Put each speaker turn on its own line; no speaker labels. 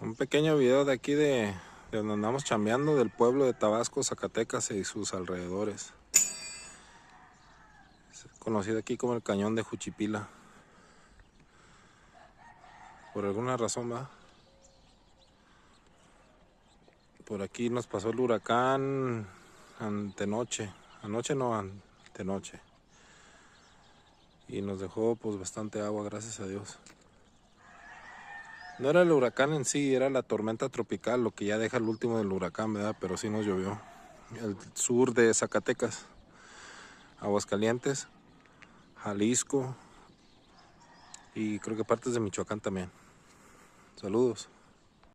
Un pequeño video de aquí de donde andamos chambeando, del pueblo de Tabasco, Zacatecas y sus alrededores. Es conocido aquí como el Cañón de Juchipila. Por alguna razón va. Por aquí nos pasó el huracán antenoche. Anoche no, antenoche. Y nos dejó pues bastante agua, gracias a Dios. No era el huracán en sí, era la tormenta tropical, lo que ya deja el último del huracán, ¿verdad? Pero sí nos llovió. El sur de Zacatecas, Aguascalientes, Jalisco y creo que partes de Michoacán también. Saludos.